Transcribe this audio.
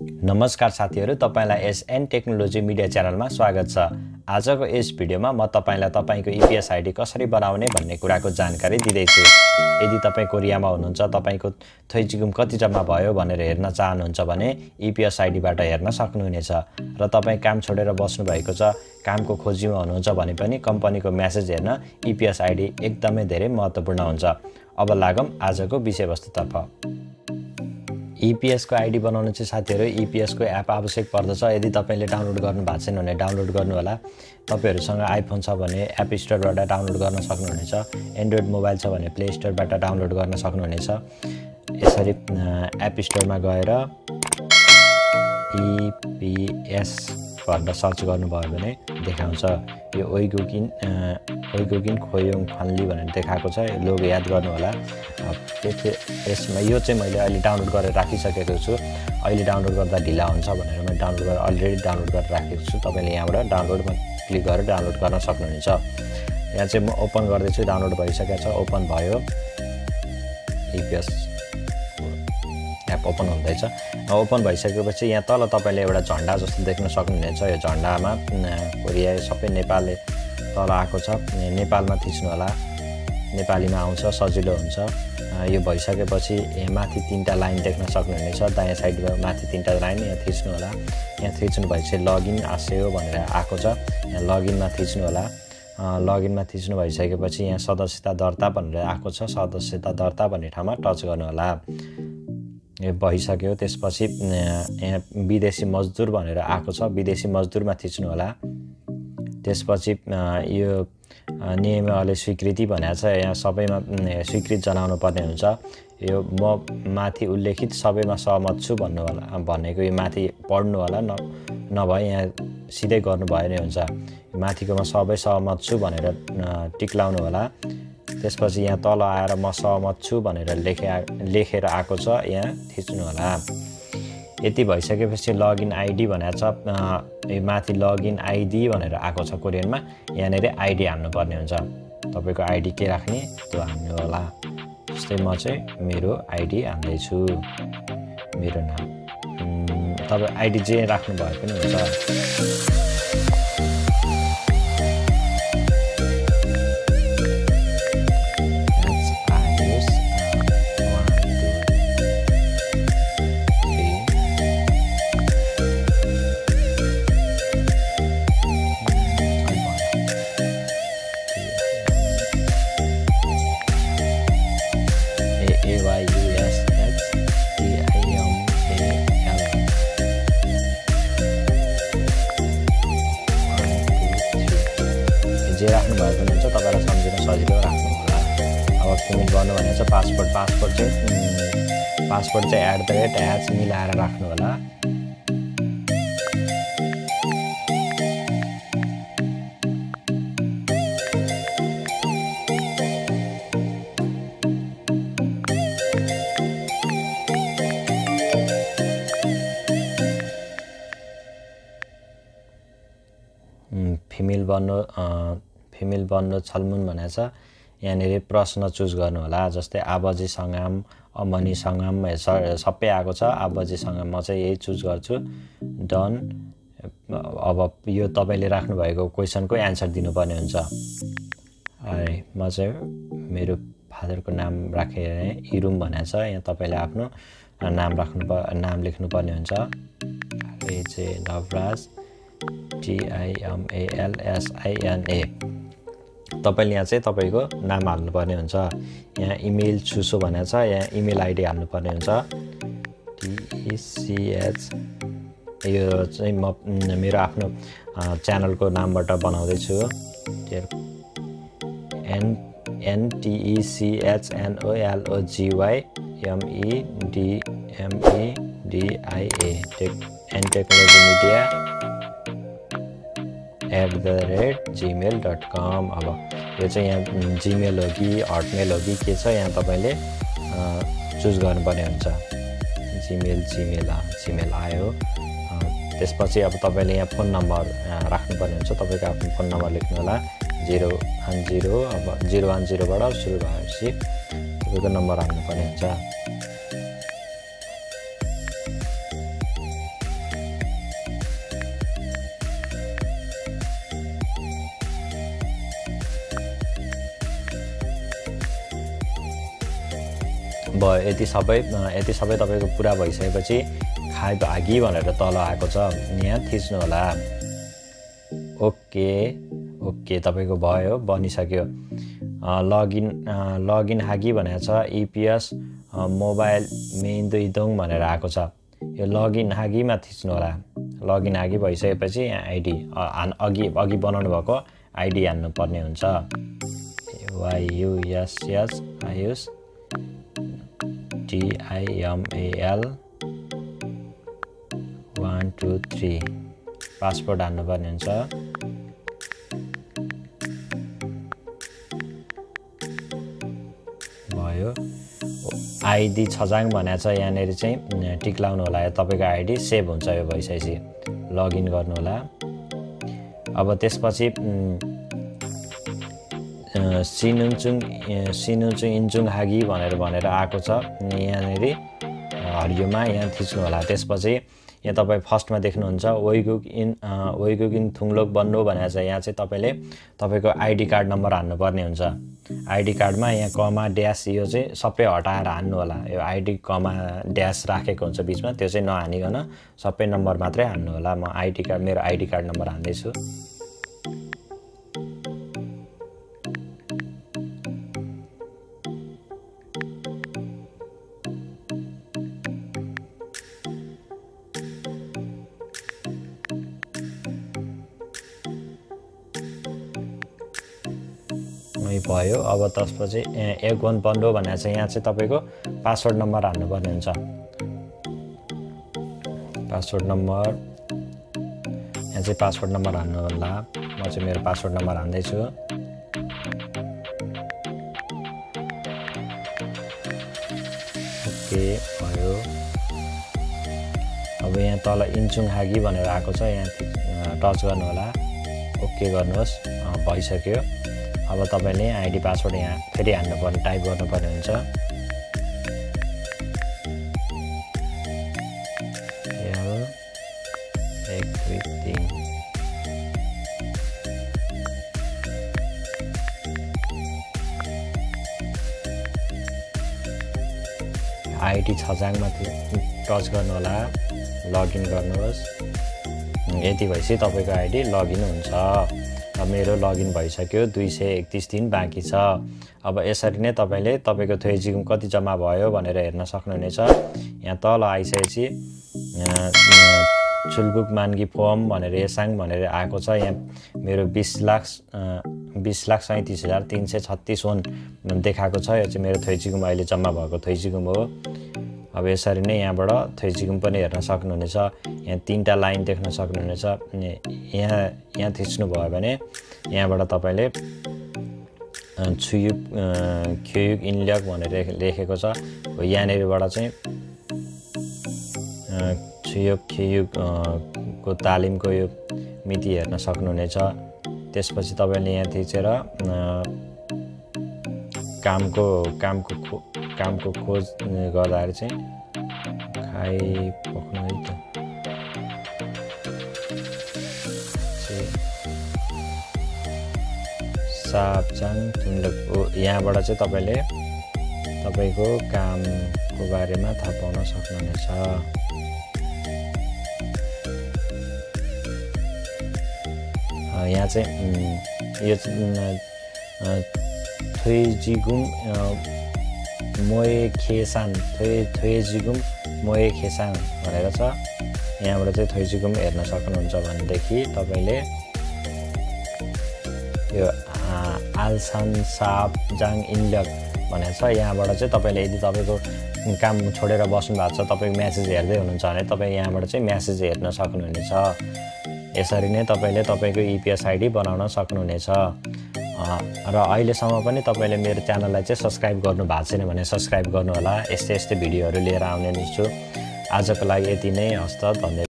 नमस्कार साथीहरु, तपाईलाई एसएन टेक्नोलोजी मिडिया च्यानलमा स्वागत छ। आजको यस भिडियोमा म तपाईलाई तपाईको ईपीएस आईडी कसरी बनाउने भन्ने कुराको जानकारी दिँदै छु। यदि तपाई कोरियामा हुनुहुन्छ, तपाईको थैचिगुम कति जम्मा भयो भनेर हेर्न चाहनुहुन्छ भने ईपीएस आईडीबाट हेर्न सक्नुहुनेछ। र तपाई काम छोडेर बस्नु भएको छ, कामको खोजीमा हुनुहुन्छ भने पनि कम्पनीको मेसेज हेर्न ईपीएस आईडी एकदमै धेरै महत्त्वपूर्ण हुन्छ। अब लागौं आजको विषयवस्तुतर्फ। ईपीएस को आईडी बनाउन चाहिँ साथीहरु ईपीएस को एप आवश्यक पर्दछ। यदि तपाईले डाउनलोड गर्नु भएको छैन भने डाउनलोड गर्नु होला। तपाईहरुसँग आइफोन छ भने एप स्टोरबाट डाउनलोड गर्न सक्नुहुनेछ। एन्ड्रोइड मोबाइल छ भने प्ले स्टोरबाट डाउनलोड गर्न सक्नुहुनेछ। यसरी एप स्टोरमा गएर ईपीएस भनेर सर्च गर्नुभयो भने देखाउँछ। यो ओइगुकिन खोयोङ खन्ली भनेर देखाएको छ। लोगो याद गर्नु होला। यसमा यो चाहिँ मैले अहिले डाउनलोड गरेर राखिसकेको छु। अहिले डाउनलोड गर्दा ढिला हुन्छ भनेर मैले डाउनलोड गरेर अलरेडी डाउनलोड गरेर राखेको छु। तपाईले यहाँबाट डाउनलोडमा क्लिक गरेर डाउनलोड गर्न सक्नुहुनेछ। यहाँ चाहिँ म ओपन गर्दैछु। डाउनलोड भइसकेको छ, ओपन भयो। ईपीएस एप ओपन हुँदैछ। ओपन भइसकेपछि यहाँ तल तपाईले एउटा झण्डा जस्तो देख्न सक्नुहुनेछ। यो झण्डामा कोरिया सबै नेपाल तल आएको छ। नेपालमा थिच्नु होला। नेपालीमा आउँछ, सजिलो हुन्छ। यो भइसकेपछि यहाँ माथि तीनटा लाइन देख्न सक्नुहुनेछ। दायाँ साइडमा माथि तीनटा लाइन यहाँ थिच्नु होला। यहाँ थिच्नु भएपछि लगइन आस्यो भनेर आएको छ। यहाँ लगइनमा थिच्नु होला। लगइनमा थिच्नु भइसकेपछि यहाँ सदस्यता दर्ता भनेर आएको छ। सदस्यता दर्ता भन्ने ठाउँमा टच गर्नु होला। यो भइसक्यो। त्यसपछि यहाँ विदेशी मजदुर भनेर आएको छ। विदेशी मजदुरमा थिच्नु होला। त्यसपछि यो नियमले स्वीकृति भनेको छ। यहाँ सबैमा स्वीकृत जनाउनु पर्ने हुन्छ। यो म माथि उल्लेखित सबैमा सहमत छु भन्नु होला। भनेको यो माथि पढ्नु होला। नभए यहाँ सिधै गर्नु भए नै हुन्छ। माथिकोमा सबै सहमत छु भनेर टिक लाउनु होला। त्यसपछि यहाँ तल आएर म सहमत छु भनेर लेखेर आएको छ। यहाँ थिच्नु होला। यति भइसकेपछि लगइन आईडी भनेको छ। यो माथि लगइन आईडी भनेर आएको छ कोरियनमा। यहाँनिर आईडी हाल्नुपर्ने हुन्छ। तपाईको आईडी के राख्ने त्यो हाल्नु होला। जस्तै म चाहिँ मेरो आईडी हाल्दैछु। मेरो नाम तपाई आईडी जे राख्नु भए पनि हुन्छ। जे राख्नु भएको हुन्छ तपाईलाई सम्झिन सजिलो राख्नु होला। अब फिल गर्नु भनेको छ पासपोर्ट चाहिँ @h मिलाएर राख्नु होला। फिमेल बन्नु छलमुन भनेको छ। यहाँनिर प्रश्न चुज गर्नु होला। जस्तै आबाजी सङ्गाम, अमनी सङ्गाम सबै आएको छ। आबाजी सङ्गाम म चाहिँ यही चुज गर्छु। डन। अब यो तपाईले राख्नु भएको क्वेसनको एन्सर दिनुपर्ने हुन्छ। म चाहिँ मेरो फादरको नाम राखेर इरुम भनेको छ। यहाँ तपाईले आफ्नो नाम लेख्नुपर्ने हुन्छ। एजे नवराज TIMALSINA। तपाईले यहाँ चाहिँ तपाईको नाम हाल्नुपर्ने हुन्छ। यहाँ इमेल चुसो भनेको छ। यहाँ इमेल आईडी हाल्नुपर्ने हुन्छ। TECH यो चाहिँ म मेरो आफ्नो च्यानलको नामबाट बनाउँदै छु। NTECHNOLOGYMEDMEDIA N technology media @gmail.com। अब यो चाहिँ यहाँ जीमेल हो कि हटमेल हो कि के छ यहाँ तपाईले चुज गर्नुपर्ने हुन्छ। जीमेल आयो। त्यसपछि अब तपाईले यहाँ फोन नम्बर राख्नुपर्ने हुन्छ। तपाईको आफ्नो फोन नम्बर लेख्नु होला। 010 अब 010बाट सुरु भएपछि तपाईँको नम्बर हाल्नुपर्ने हुन्छ। भयो। यति सबै तपाईको पुरा भइसकेपछि खाइ भागी भनेर तल आएको छ, यहाँ थिच्नु होला। ओके तपाईको भयो, बनिसक्यो। लगइन हागी भनेको छ EPS मोबाइल मेइन्दुइदोङ भनेर आएको छ। यो लगइन हागीमा थिच्नु होला। लगइन हागी भइसकेपछि यहाँ आइडी अघि बनाउनु भएको आइडी हान्नु पर्ने हुन्छ। YUSS आयुष TIMAL 1 2 3 पासपोर्ट हान्नु पर्ने हुन्छ। भयो। आइडी छजाङ भनेको छ, यहाँनिर चाहिँ टिक लाउनु होला। तपाईको आइडी सेभ हुन्छ। यो भइसकेपछि लगइन गर्नु होला। अब त्यसपछि सिनुचुङ इन्चुङ हागी भनेर आएको छ। यहाँनिर हरियोमा यहाँ थिच्नु होला। त्यसपछि यहाँ तपाईँ फर्स्टमा देख्नुहुन्छ ओइगुगिन थुङलोक बन्नु भनेको छ। यहाँ चाहिँ तपाईँले तपाईँको आइडी कार्ड नम्बर हान्नुपर्ने हुन्छ। आइडी कार्डमा यहाँ कमा ड्यास यो चाहिँ सबै हटाएर हान्नु होला। यो आइडी कमा ड्यास राखेको हुन्छ बिचमा, त्यो चाहिँ नहानिकन सबै नम्बर मात्रै हान्नु होला। म मेरो आइडी कार्ड नम्बर हान्दैछु। भयो। अब त्यसपछि एक1 बन्डो भनेको छ। यहाँ चाहिँ तपाईको पासवर्ड नम्बर हान्नुपर्ने हुन्छ। पासवर्ड नम्बर यहाँ चाहिँ पासवर्ड नम्बर हान्नु होला। म चाहिँ मेरो पासवर्ड नम्बर हान्दैछु। ओके भयो। अब यहाँ तल इन्चुङ हागी भनेर आएको छ, यहाँ टच गर्नु होला। ओके गर्नुहोस्। भइसक्यो। अब तपाईले आइडी पासवर्ड यहाँ फेरि हान्नुपर्ने, टाइप गर्नुपर्ने हुन्छ। आइडी छजाङमा टच गर्नु होला। लगइन गर्नुहोस्। यति भएपछि तपाईको आइडी लगइन हुन्छ। अब मेरो लगइन भइसक्यो। 231 दिन बाँकी छ। अब यसरी नै तपाईले तपाईको थ्वेजिगम कति जम्मा भयो भनेर हेर्न सक्नुहुनेछ। यहाँ तल आइसकेपछि चुलबुक मान्गी फर्म भनेर एसाङ भनेर आएको छ। यहाँ मेरो 20,37,336 वोन देखाएको छ। यो चाहिँ मेरो थ्वेजिगम अहिले जम्मा भएको थ्वेजिगम हो। अब यसरी नै यहाँबाट थ्वेजिगम पनि हेर्न सक्नुहुनेछ। यहाँ 3टा लाइन देख्न सक्नुहुनेछ। यहाँ थिच्नु भयो भने यहाँबाट तपाईले छुयुक ख्युयुक इनलक भनेर लेखेको छ। यहाँनिरबाट चाहिँ छुयुक ख्युयुक को तालिमको यो मिति हेर्न सक्नुहुनेछ। त्यसपछि तपाईले यहाँ थिचेर कामको खोज गर्दाखेरि चाहिँ खाइपक्नु है त सापचाङ थुङलोक यहाँबाट चाहिँ तपाईले तपाईको कामको बारेमा थाहा पाउन सक्नुहुनेछ। यहाँ चाहिँ यो थ्वेजिगम मोएखेसाङ भनेर छ। यहाँबाट चाहिँ थ्वेजिगम हेर्न सक्नुहुन्छ भनेदेखि तपाईले यो आल्सान सापजाङ इनलक भनेको छ। यहाँबाट चाहिँ तपाईले यदि तपाईको काम छोडेर बस्नु भएको छ, तपाईको म्यासेज हेर्दै हुनुहुन्छ भने तपाईँ यहाँबाट चाहिँ म्यासेज हेर्न सक्नुहुनेछ। यसरी नै तपाईले तपाईको EPS आइडी बनाउन सक्नुहुनेछ। र अहिलेसम्म पनि तपाईले मेरो च्यानललाई चाहिँ सब्स्क्राइब गर्नु भएको छैन भने सब्स्क्राइब गर्नु होला। यस्तै भिडियोहरू लिएर आउने छु। आजको लागि यति नै। हस्त। धन्यवाद।